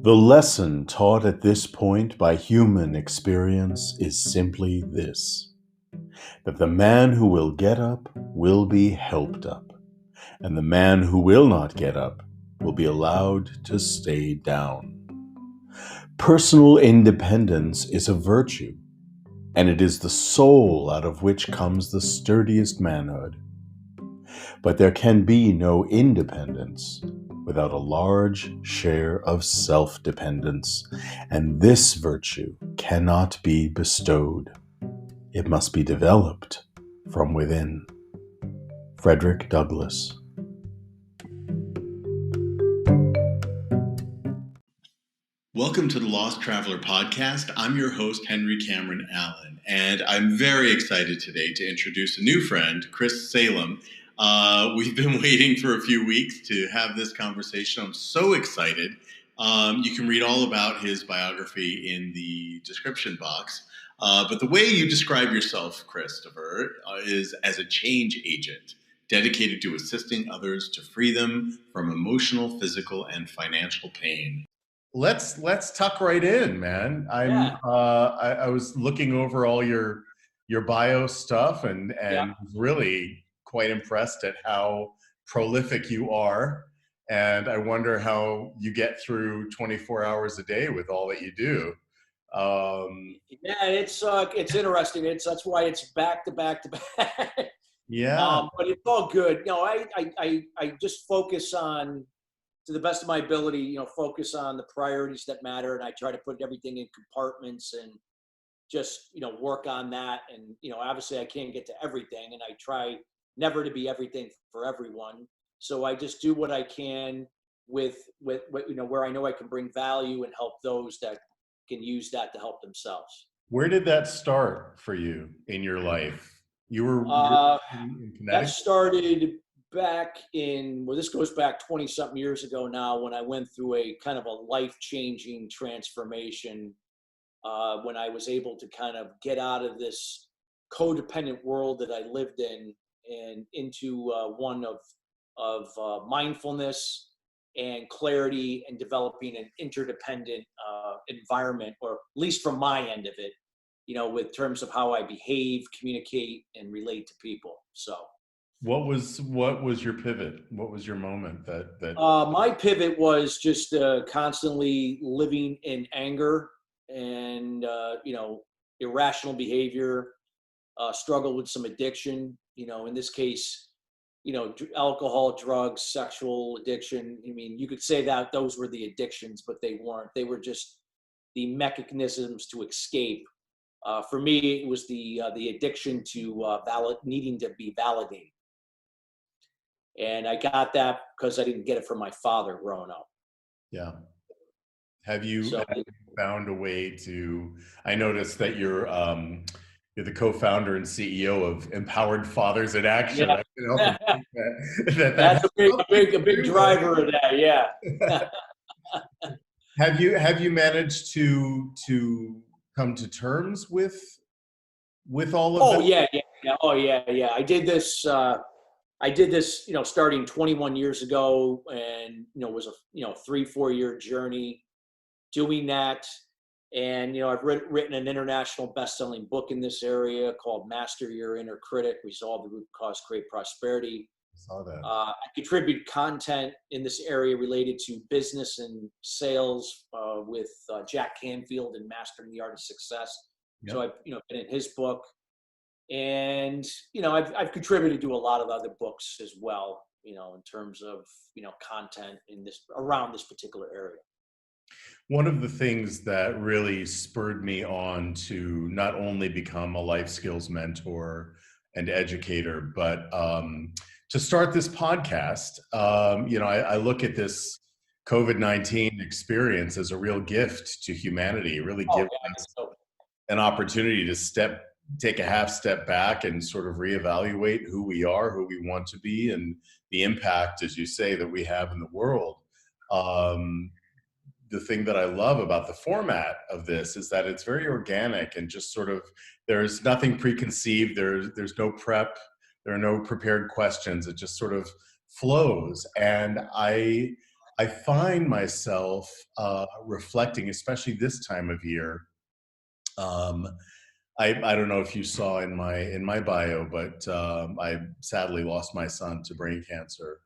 The lesson taught at this point by human experience is simply this: that the man who will get up will be helped up, and the man who will not get up will be allowed to stay down. Personal independence is a virtue, and it is the soul out of which comes the sturdiest manhood. But there can be no independence without a large share of self-dependence, and this virtue cannot be bestowed. It must be developed from within. Frederick Douglass. Welcome to the Lost Traveler Podcast. I'm your host, Henry Cameron Allen, and I'm very excited today to introduce a new friend, Chris Salem. We've been waiting for a few weeks to have this conversation. I'm so excited. You can read all about his biography in the description box. But the way you describe yourself, Christopher, is as a change agent, dedicated to assisting others to free them from emotional, physical, and financial pain. Let's tuck right in, man. I was looking over all your bio stuff and was really quite impressed at how prolific you are. And I wonder how you get through 24 hours a day with all that you do. It's interesting. That's why it's back to back to back. Yeah. But it's all good. I just focus on, to the best of my ability, focus on the priorities that matter. And I try to put everything in compartments and just, work on that. And, obviously I can't get to everything, and I try never to be everything for everyone. So I just do what I can with where I know I can bring value and help those that can use that to help themselves. Where did that start for you in your life? You were in Connecticut? That started back this goes back 20 something years ago now, when I went through a kind of a life-changing transformation, when I was able to kind of get out of this codependent world that I lived in and into one of mindfulness and clarity, and developing an interdependent environment, or at least from my end of it, with terms of how I behave, communicate, and relate to people. So what was your pivot? What was your moment that my pivot was just constantly living in anger and irrational behavior, struggle with some addiction, in this case, alcohol, drugs, sexual addiction. I mean, you could say that those were the addictions, but they weren't. They were just the mechanisms to escape. For me, it was the addiction to needing to be validated. And I got that because I didn't get it from my father growing up. Yeah. Have you found a way to, I noticed that you're the co-founder and CEO of Empowered Fathers in Action. Yeah. That's a big driver of that. Yeah. Have you managed to come to terms with all of that? Oh yeah. I did this, starting 21 years ago, and, it was a, 3-4 year journey doing that. And, I've written an international best-selling book in this area called Master Your Inner Critic: Resolve the Root Cause, Create Prosperity. I saw that. I contribute content in this area related to business and sales with Jack Canfield and Mastering the Art of Success. Yep. So I've been in his book, and I've contributed to a lot of other books as well, in terms of content around this particular area. One of the things that really spurred me on to not only become a life skills mentor and educator, but to start this podcast, I look at this COVID-19 experience as a real gift to humanity. It really gives us an opportunity to take a half step back and sort of reevaluate who we are, who we want to be, and the impact, as you say, that we have in the world. The thing that I love about the format of this is that it's very organic and just sort of, there's nothing preconceived. There's no prep. There are no prepared questions. It just sort of flows. And I I find myself reflecting, especially this time of year. Um, I don't know if you saw in my bio, but I sadly lost my son to brain cancer.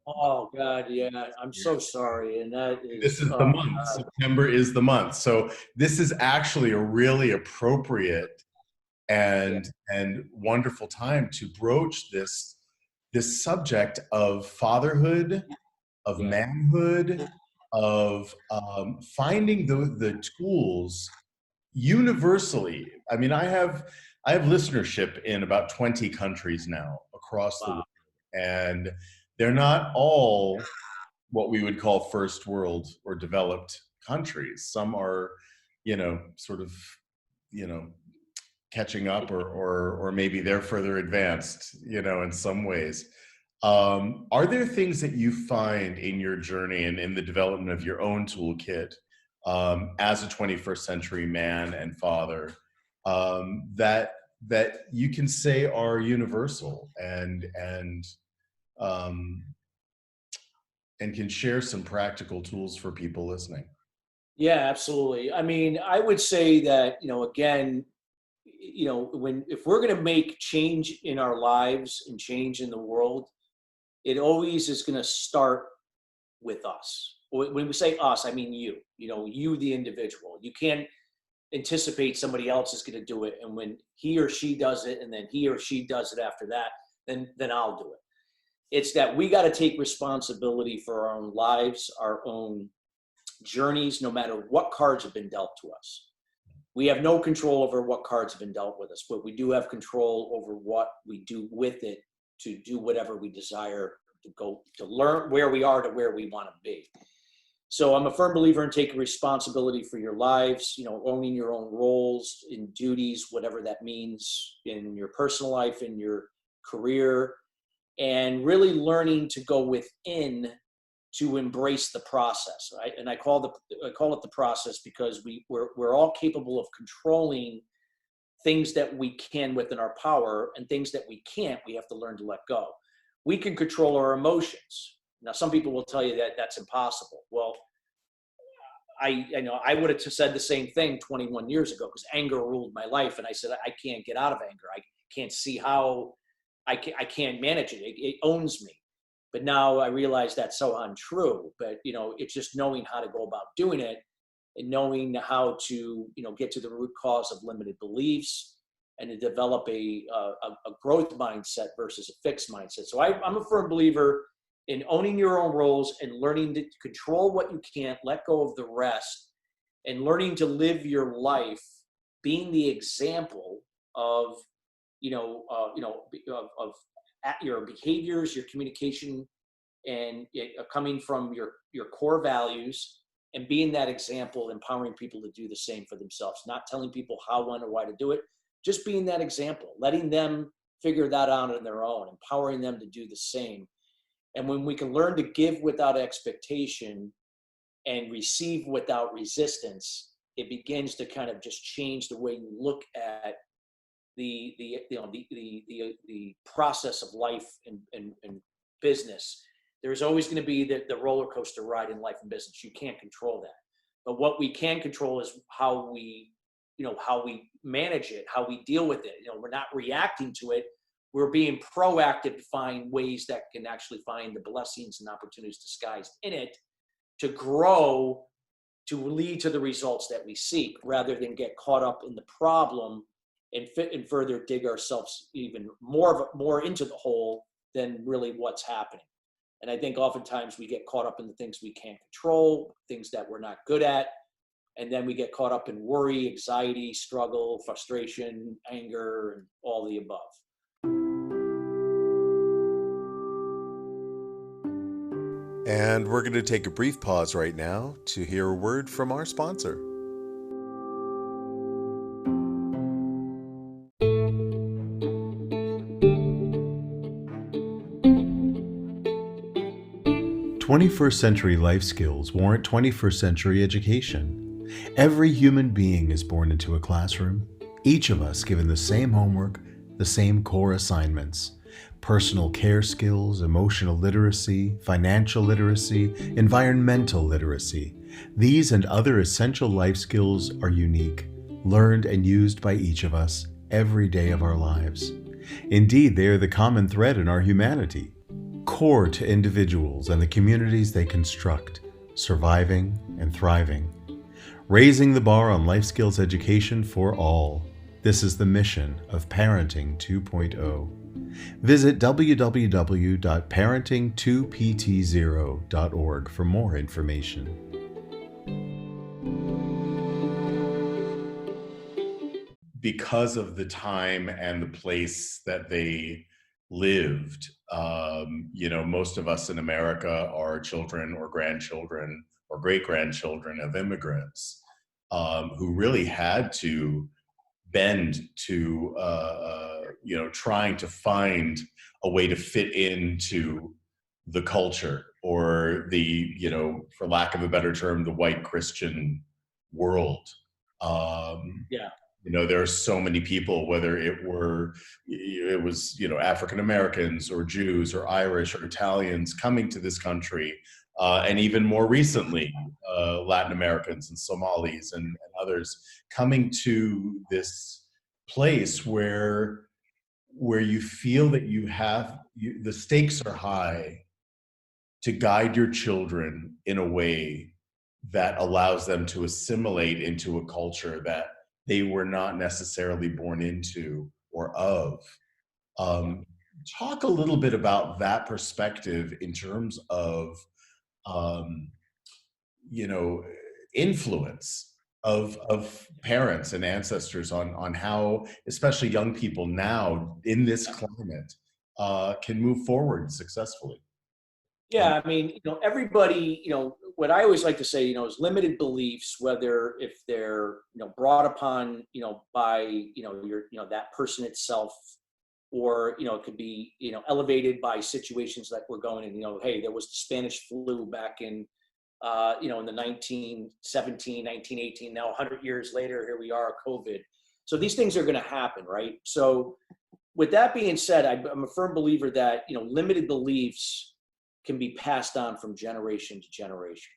Oh God, yeah, I'm Yeah. so sorry, and that This is, is the oh month. September is the month. So this is actually a really appropriate yeah, and wonderful time to broach this subject of fatherhood, of yeah, manhood, of finding the tools universally. I mean, I have listenership in about 20 countries now across the wow, world, and they're not all what we would call first world or developed countries. Some are, sort of, you know, catching up, or maybe they're further advanced, in some ways. Are there things that you find in your journey and in the development of your own toolkit, as a 21st century man and father, that you can say are universal um, and can share some practical tools for people listening? yeah, absolutely. I mean, I would say that, again, when if we're going to make change in our lives and change in the world, it always is going to start with us. When we say us, I mean you. You the individual. You can't anticipate somebody else is going to do it, and when he or she does it, and then he or she does it after that, then I'll do it. It's that we got to take responsibility for our own lives, our own journeys, no matter what cards have been dealt to us. We have no control over what cards have been dealt with us, but we do have control over what we do with it to do whatever we desire to go to learn where we are to where we want to be. So I'm a firm believer in taking responsibility for your lives, owning your own roles and duties, whatever that means in your personal life, in your career, and really learning to go within to embrace the process, right? And I call it the process because we're all capable of controlling things that we can within our power, and things that we can't, we have to learn to let go. We can control our emotions. Now, some people will tell you that that's impossible. Well, I would have said the same thing 21 years ago because anger ruled my life, and I said I can't get out of anger. I can't see how I can't manage it. It owns me. But now I realize that's so untrue. But it's just knowing how to go about doing it, and knowing how to get to the root cause of limited beliefs, and to develop a growth mindset versus a fixed mindset. So I'm a firm believer in owning your own roles and learning to control what you can't, let go of the rest, and learning to live your life being the example of of your behaviors, your communication, and coming from your core values, and being that example, empowering people to do the same for themselves, not telling people how, when, or why to do it, just being that example, letting them figure that out on their own, empowering them to do the same. And when we can learn to give without expectation and receive without resistance, it begins to kind of just change the way you look at the process of life and business. There's always going to be the roller coaster ride in life and business. You can't control that. But what we can control is how we manage it, how we deal with it. We're not reacting to it. We're being proactive to find ways that can actually find the blessings and opportunities disguised in it to grow, to lead to the results that we seek, rather than get caught up in the problem and further dig ourselves even more into the hole than really what's happening. And I think oftentimes we get caught up in the things we can't control, things that we're not good at, and then we get caught up in worry, anxiety, struggle, frustration, anger, and all the above. And we're going to take a brief pause right now to hear a word from our sponsor. '21st century life skills warrant 21st century education. Every human being is born into a classroom, each of us given the same homework, the same core assignments. personal care skills, emotional literacy, financial literacy, environmental literacy. These and other essential life skills are unique, learned and used by each of us every day of our lives. Indeed, they are the common thread in our humanity, core to individuals and the communities they construct, surviving and thriving. Raising the bar on life skills education for all. This is the mission of Parenting 2.0. Visit www.parenting2pt0.org for more information. Because of the time and the place that they lived, most of us in America are children or grandchildren or great-grandchildren of immigrants who really had to bend to, trying to find a way to fit into the culture or the, for lack of a better term, the white Christian world. Yeah. There are so many people, whether it was, African Americans or Jews or Irish or Italians coming to this country, and even more recently, Latin Americans and Somalis and others coming to this place where you feel that the stakes are high to guide your children in a way that allows them to assimilate into a culture that they were not necessarily born into or of. Talk a little bit about that perspective in terms of, um, influence of parents and ancestors on how, especially young people now in this climate, can move forward successfully. Yeah, I mean, everybody, what I always like to say, is limited beliefs, whether if they're, brought upon, by, that person itself, or, it could be, elevated by situations that we're going in, hey, there was the Spanish flu back in, in the 1917, 1918, now 100 years later, here we are, COVID. So these things are going to happen, right? So with that being said, I'm a firm believer that, limited beliefs can be passed on from generation to generation.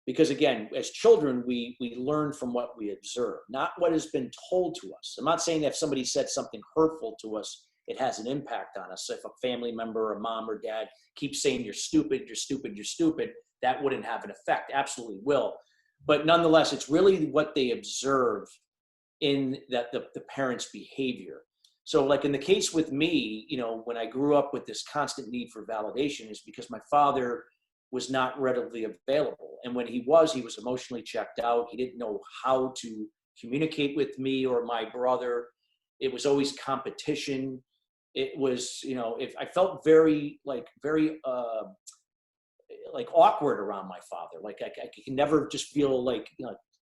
Because again, as children, we learn from what we observe, not what has been told to us. I'm not saying that if somebody said something hurtful to us, it has an impact on us. If a family member, a mom or dad keeps saying you're stupid, you're stupid, you're stupid, that wouldn't have an effect. Absolutely will. But nonetheless, it's really what they observe in that the parents' behavior. So like in the case with me, when I grew up with this constant need for validation is because my father was not readily available. And when he was emotionally checked out. He didn't know how to communicate with me or my brother. It was always competition. It was, if I felt very awkward around my father, like I could never just feel like,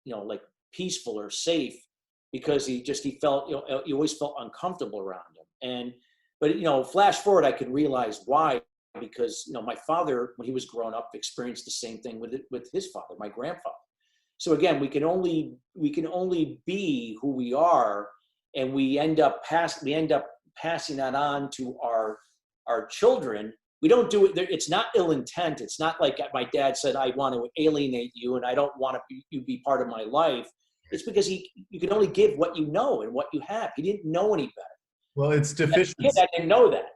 like peaceful or safe, because he felt, he always felt uncomfortable around him. But flash forward, I could realize why, because, my father, when he was growing up, experienced the same thing with his father, my grandfather. So again, we can only be who we are, and we end up passing that on to our children. We don't do it. It's not ill intent. It's not like my dad said, I want to alienate you and I don't want you to be part of my life. It's because you can only give what you know and what you have. He didn't know any better. Well, it's deficiency. As a kid, I didn't know that.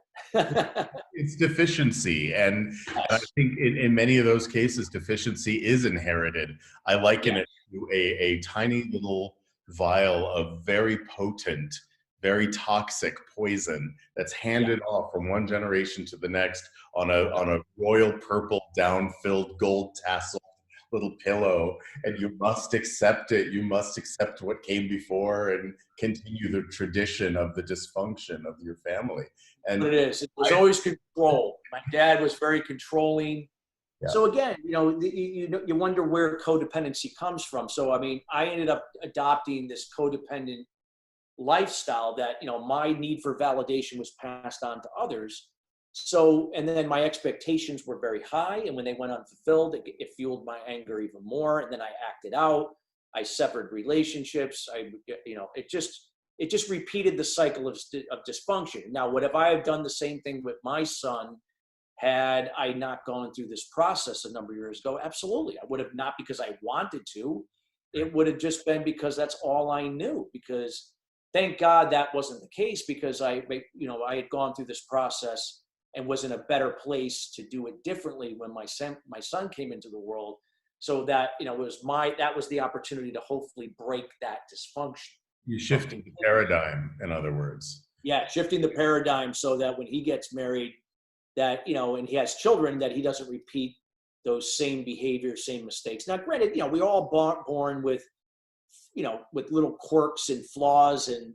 It's deficiency. And I think in many of those cases, deficiency is inherited. I liken it to a tiny little vial of very potent, very toxic poison that's handed off from one generation to the next on a royal purple down-filled gold tassel little pillow, and you must accept it. You must accept what came before and continue the tradition of the dysfunction of your family. And it was always control. My dad was very controlling. Yeah. So again, you wonder where codependency comes from. So I mean, I ended up adopting this codependent lifestyle that, my need for validation was passed on to others. So, and then my expectations were very high, and when they went unfulfilled, it fueled my anger even more. And then I acted out. I severed relationships. it just repeated the cycle of dysfunction. Now, would have I have done the same thing with my son had I not gone through this process a number of years ago? Absolutely. I would have, not because I wanted to. It would have just been because that's all I knew. Because thank God that wasn't the case, because I had gone through this process and was in a better place to do it differently when my son came into the world. So that, that was the opportunity to hopefully break that dysfunction. You shifted the paradigm, in other words. Yeah, shifting the paradigm so that when he gets married, that, and he has children, that he doesn't repeat those same behaviors, same mistakes. Now, granted, we're all born with, with little quirks and flaws, and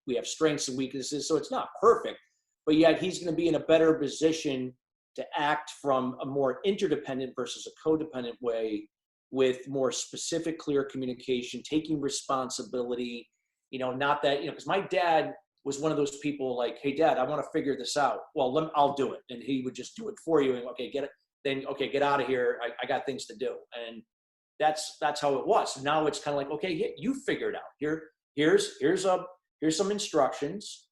we have strengths and weaknesses, so it's not perfect. But yet he's going to be in a better position to act from a more interdependent versus a codependent way, with more specific, clear communication, taking responsibility, not that, because my dad was one of those people like, hey, Dad, I want to figure this out. Well, I'll do it. And he would just do it for you. And okay, get it. Then, okay, get out of here. I got things to do. And that's how it was. So now it's kind of like, okay, you figure it out. Here's some instructions.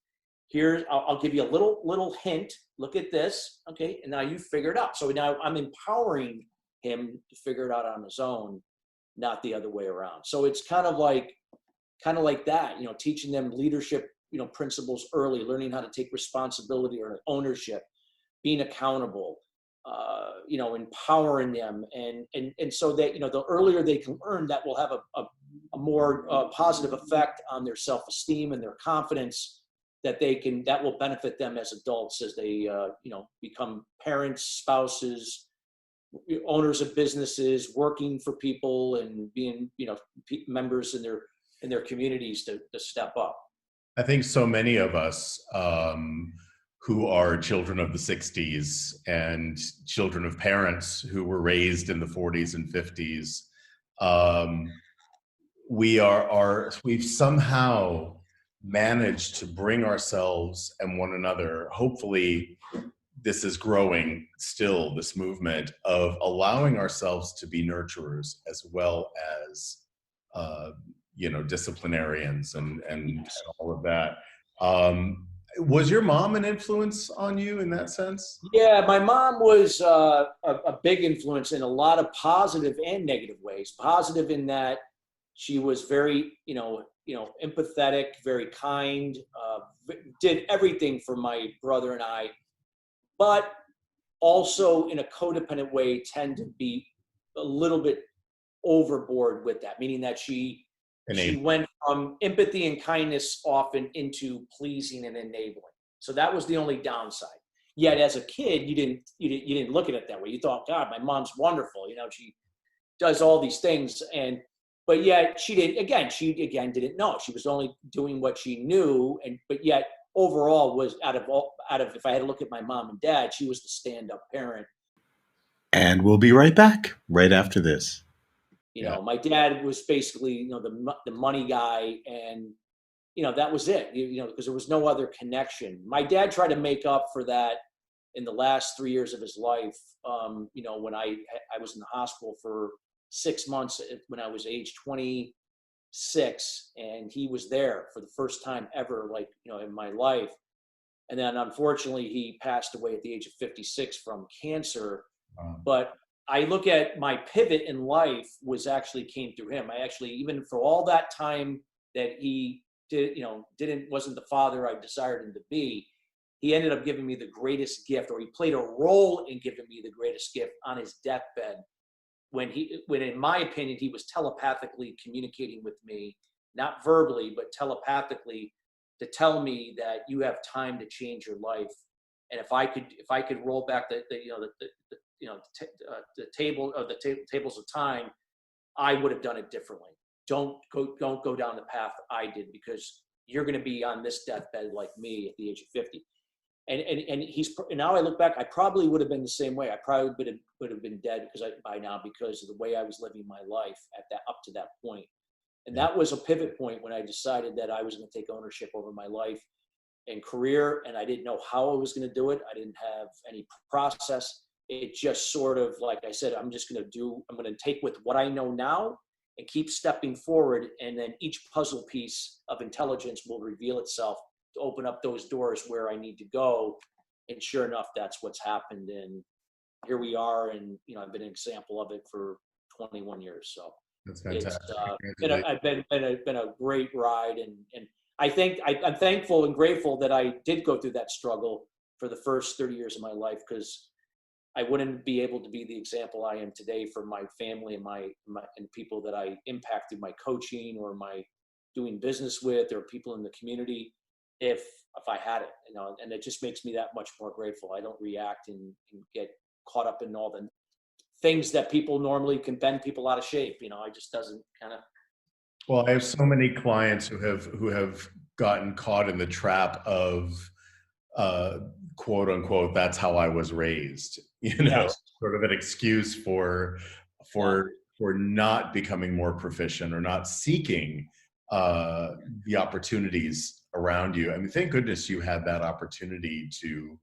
I'll give you a little hint. Look at this. Okay. And now you figure it out. So now I'm empowering him to figure it out on his own, not the other way around. So it's kind of like that, teaching them leadership, principles early, learning how to take responsibility or ownership, being accountable, empowering them. And so that, the earlier they can learn, that will have a more positive effect on their self-esteem and their confidence, that will benefit them as adults, as they, become parents, spouses, owners of businesses, working for people, and being, members in their communities to step up. I think so many of us who are children of the 60s and children of parents who were raised in the 40s and 50s, we've somehow managed to bring ourselves and one another, hopefully this is growing still, this movement of allowing ourselves to be nurturers as well as disciplinarians and all of that. Was your mom an influence on you in that sense? Yeah, my mom was a big influence in a lot of positive and negative ways. Positive in that she was very, empathetic, very kind, did everything for my brother and I, but also in a codependent way tend to be a little bit overboard with that, meaning that she went from empathy and kindness often into pleasing and enabling. So that was the only downside. Yet as a kid, you didn't look at it that way. You thought, God, my mom's wonderful. She does all these things, but yet she didn't know. She was only doing what she knew, but yet overall was out of if I had to look at my mom and dad, she was the stand-up parent. And we'll be right back right after this. My dad was basically, the money guy, and, that was it, because there was no other connection. My dad tried to make up for that in the last 3 years of his life. When I was in the hospital for 6 months when I was age 26, and he was there for the first time ever, in my life. And then unfortunately he passed away at the age of 56 from cancer. But I look at my pivot in life came through him. I actually, even for all that time that he wasn't the father I desired him to be, he ended up giving me the greatest gift, or he played a role in giving me the greatest gift on his deathbed. When in my opinion, he was telepathically communicating with me, not verbally, but telepathically, to tell me that you have time to change your life. And if I could roll back the tables of time, I would have done it differently. Don't go down the path I did, because you're going to be on this deathbed like me at the age of 50. And now I look back, I probably would have been the same way. I probably would have been dead by now, because of the way I was living my life up to that point. And that was a pivot point when I decided that I was going to take ownership over my life and career. And I didn't know how I was going to do it. I didn't have any process. It just sort of, like I said, I'm going to take with what I know now and keep stepping forward. And then each puzzle piece of intelligence will reveal itself to open up those doors where I need to go. And sure enough, that's what's happened. And here we are. And, I've been an example of it for 21 years. So That's it's fantastic. been a great ride. And I think I'm thankful and grateful that I did go through that struggle for the first 30 years of my life, because I wouldn't be able to be the example I am today for my family and my and people that I impact through my coaching or my doing business with, or people in the community, if I had it, and it just makes me that much more grateful. I don't react and get caught up in all the things that people normally can bend people out of shape. I just doesn't kind of. Well, I have so many clients who have gotten caught in the trap of quote unquote, that's how I was raised, Yes. sort of an excuse for not becoming more proficient or not seeking the opportunities around you. I mean, thank goodness you had that opportunity to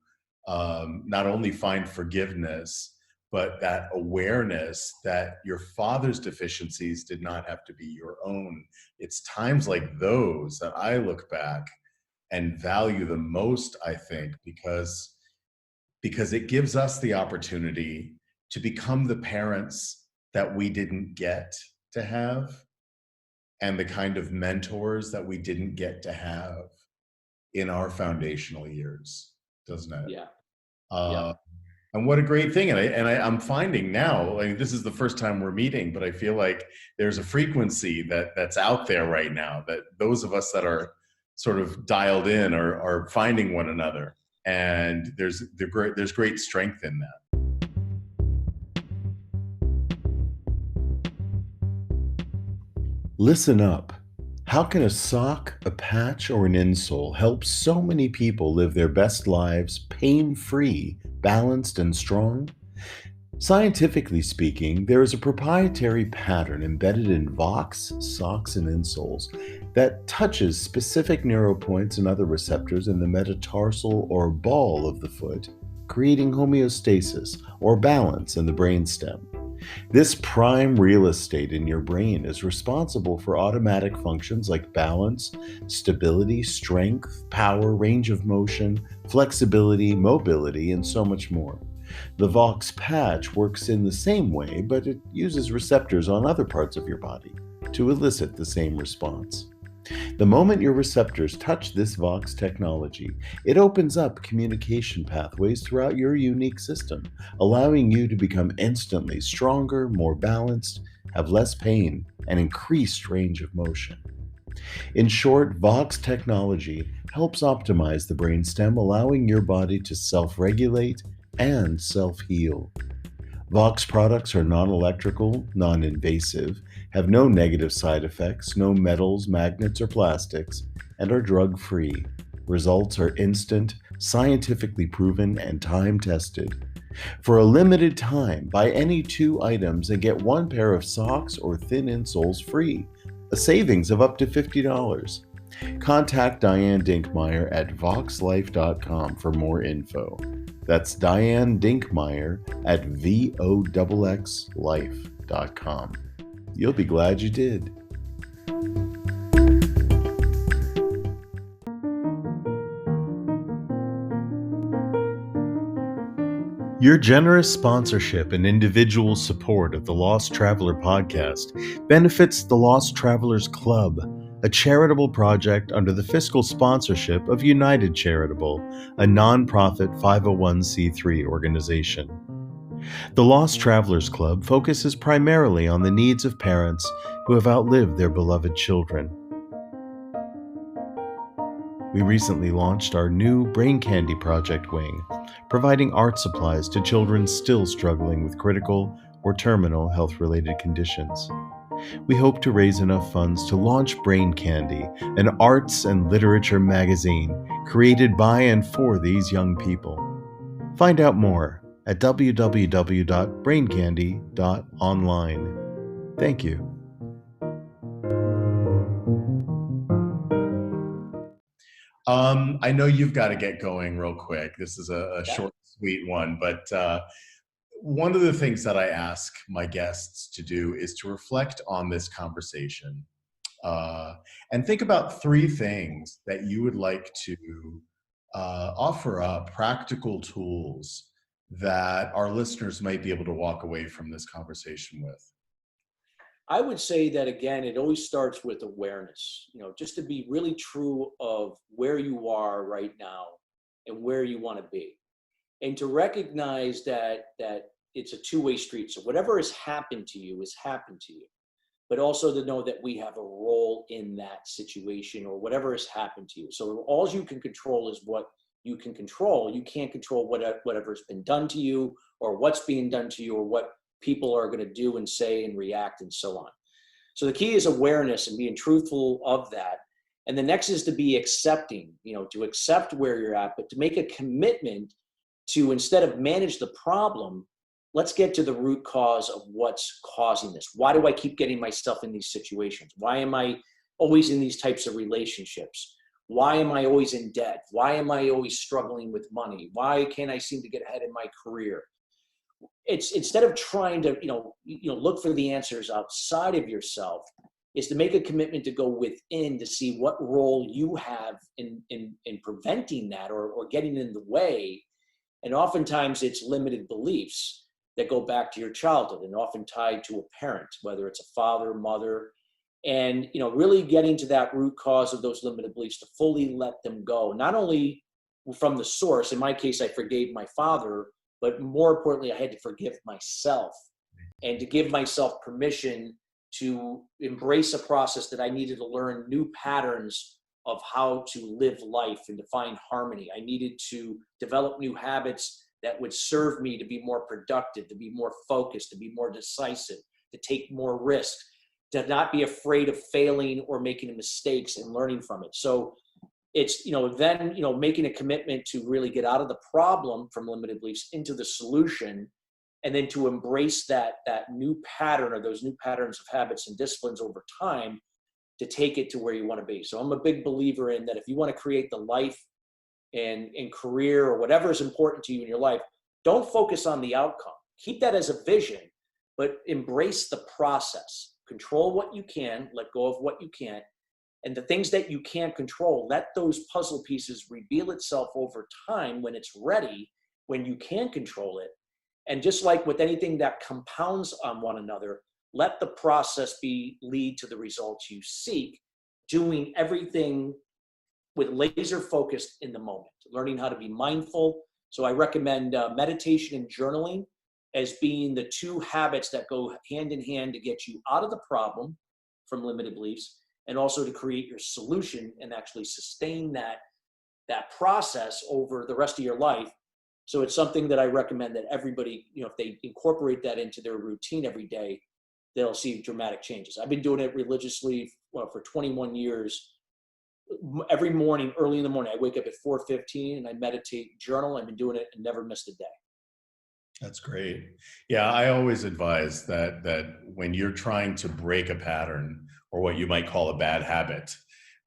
not only find forgiveness, but that awareness that your father's deficiencies did not have to be your own. It's times like those that I look back and value the most, I think, because it gives us the opportunity to become the parents that we didn't get to have, and the kind of mentors that we didn't get to have in our foundational years, doesn't it? Yeah. Uh, and what a great thing. I'm finding now, I mean, this is the first time we're meeting, but I feel like there's a frequency that's out there right now, that those of us that are sort of dialed in are finding one another. And there's great strength in that. Listen up. How can a sock, a patch, or an insole help so many people live their best lives pain-free, balanced, and strong? Scientifically speaking, there is a proprietary pattern embedded in Vox, socks, and insoles that touches specific neuropoints and other receptors in the metatarsal or ball of the foot, creating homeostasis or balance in the brainstem. This prime real estate in your brain is responsible for automatic functions like balance, stability, strength, power, range of motion, flexibility, mobility, and so much more. The Vox patch works in the same way, but it uses receptors on other parts of your body to elicit the same response. The moment your receptors touch this Vox technology, it opens up communication pathways throughout your unique system, allowing you to become instantly stronger, more balanced, have less pain, and increased range of motion. In short, Vox technology helps optimize the brainstem, allowing your body to self-regulate and self-heal. Vox products are non-electrical, non-invasive, have no negative side effects, no metals, magnets, or plastics, and are drug-free. Results are instant, scientifically proven, and time-tested. For a limited time, buy any 2 items and get 1 pair of socks or thin insoles free, a savings of up to $50. Contact Diane Dinkmeyer at voxlife.com for more info. That's Diane Dinkmeyer at voxlife.com. You'll be glad you did. Your generous sponsorship and individual support of the Lost Traveler podcast benefits the Lost Travelers Club, a charitable project under the fiscal sponsorship of United Charitable, a nonprofit 501c3 organization. The Lost Travelers Club focuses primarily on the needs of parents who have outlived their beloved children. We recently launched our new Brain Candy Project wing, providing art supplies to children still struggling with critical or terminal health-related conditions. We hope to raise enough funds to launch Brain Candy, an arts and literature magazine created by and for these young people. Find out more at www.braincandy.online. Thank you. I know you've got to get going real quick. This is a short, sweet one, but one of the things that I ask my guests to do is to reflect on this conversation uh, and think about three things that you would like to offer up, practical tools that our listeners might be able to walk away from this conversation with. I would say that again, it always starts with awareness, just to be really true of where you are right now and where you want to be. And to recognize that it's a two-way street. So whatever has happened to you has happened to you. But also to know that we have a role in that situation or whatever has happened to you. So all you can control is what you can control. You can't control whatever's been done to you or what's being done to you or what people are going to do and say and react and so on. So the key is awareness and being truthful of that. And the next is to be accepting, to accept where you're at, but to make a commitment to, instead of manage the problem, let's get to the root cause of what's causing this. Why do I keep getting myself in these situations? Why am I always in these types of relationships? Why am I always in debt? Why am I always struggling with money? Why can't I seem to get ahead in my career? It's instead of trying to, look for the answers outside of yourself, is to make a commitment to go within to see what role you have in preventing that or getting in the way. And oftentimes it's limited beliefs that go back to your childhood and often tied to a parent, whether it's a father, mother, and really getting to that root cause of those limited beliefs to fully let them go. Not only from the source, in my case, I forgave my father, but more importantly, I had to forgive myself and to give myself permission to embrace a process that I needed to learn new patterns of how to live life and to find harmony. I needed to develop new habits that would serve me to be more productive, to be more focused, to be more decisive, to take more risk, to not be afraid of failing or making mistakes and learning from it. So it's, then, making a commitment to really get out of the problem from limited beliefs into the solution, and then to embrace that new pattern or those new patterns of habits and disciplines over time to take it to where you want to be. So I'm a big believer in that if you want to create the life and career or whatever is important to you in your life, don't focus on the outcome. Keep that as a vision, but embrace the process. Control what you can, let go of what you can't. And the things that you can't control, let those puzzle pieces reveal itself over time when it's ready, when you can control it. And just like with anything that compounds on one another, let the process lead to the results you seek, doing everything with laser focused in the moment, learning how to be mindful. So I recommend meditation and journaling as being the two habits that go hand in hand to get you out of the problem from limited beliefs, and also to create your solution and actually sustain that process over the rest of your life. So it's something that I recommend that everybody, if they incorporate that into their routine every day, they'll see dramatic changes. I've been doing it religiously for 21 years. Every morning, early in the morning, I wake up at 4:15 and I meditate, journal. I've been doing it and never missed a day. That's great. Yeah, I always advise that when you're trying to break a pattern or what you might call a bad habit,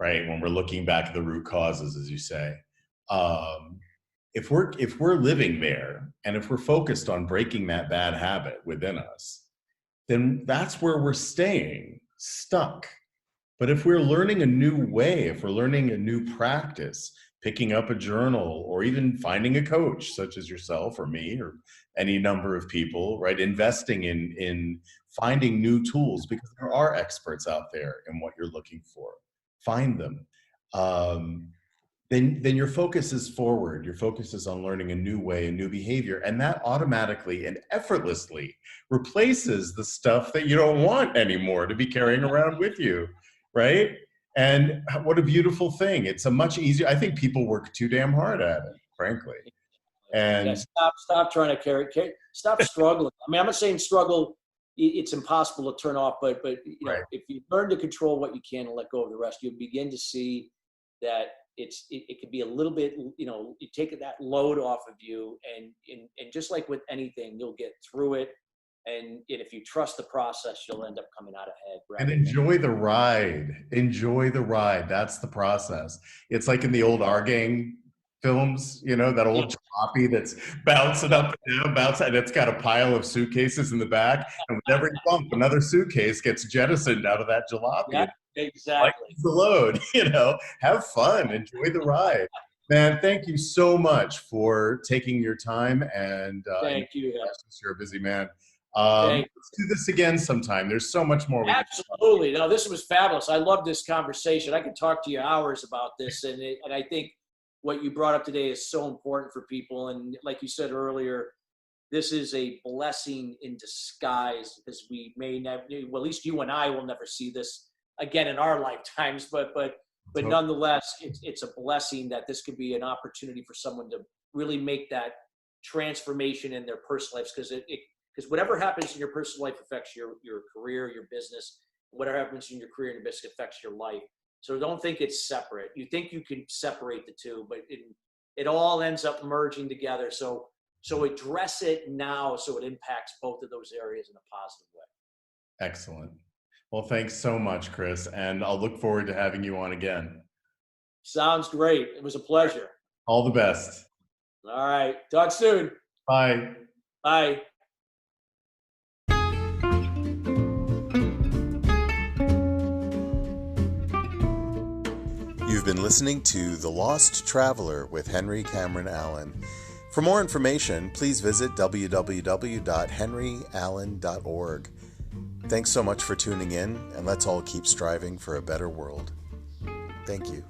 right? When we're looking back at the root causes, as you say, if we're living there and if we're focused on breaking that bad habit within us, then that's where we're staying stuck. But if we're learning a new way, if we're learning a new practice, picking up a journal or even finding a coach such as yourself or me or any number of people, right? Investing in finding new tools, because there are experts out there in what you're looking for. Find them. Then your focus is forward. Your focus is on learning a new way, a new behavior, and that automatically and effortlessly replaces the stuff that you don't want anymore to be carrying around with you, right? And what a beautiful thing. It's a much easier, I think people work too damn hard at it, frankly. Yeah, And stop trying to stop struggling. I mean, I'm not saying struggle, it's impossible to turn off, but right. if you learn to control what you can and let go of the rest, you'll begin to see that it could be a little bit, you take that load off of you, and just like with anything, you'll get through it. And if you trust the process, you'll end up coming out ahead. And enjoy the ride. Enjoy the ride. That's the process. It's like in the old R game. films, that old jalopy that's bouncing up and down, bouncing, and it's got a pile of suitcases in the back. And with every bump, another suitcase gets jettisoned out of that jalopy. Yeah, exactly. The load, have fun, enjoy the ride. Man, thank you so much for taking your time and Thank you. you're a busy man. Thank Let's do this again sometime. There's so much more. Absolutely. No, this was fabulous. I love this conversation. I could talk to you hours about this. And I think what you brought up today is so important for people. And like you said earlier, this is a blessing in disguise because we may never, well, at least you and I will never see this again in our lifetimes. But nonetheless, it's a blessing that this could be an opportunity for someone to really make that transformation in their personal lives, because whatever happens in your personal life affects your career, your business. Whatever happens in your career and your business affects your life. So don't think it's separate. You think you can separate the two, but it all ends up merging together. So address it now so it impacts both of those areas in a positive way. Excellent. Well, thanks so much, Chris, and I'll look forward to having you on again. Sounds great. It was a pleasure. All the best. All right. Talk soon. Bye. Bye. You've been listening to The Lost Traveler with Henry Cameron Allen. For more information, please visit www.henryallen.org. Thanks so much for tuning in, and let's all keep striving for a better world. Thank you.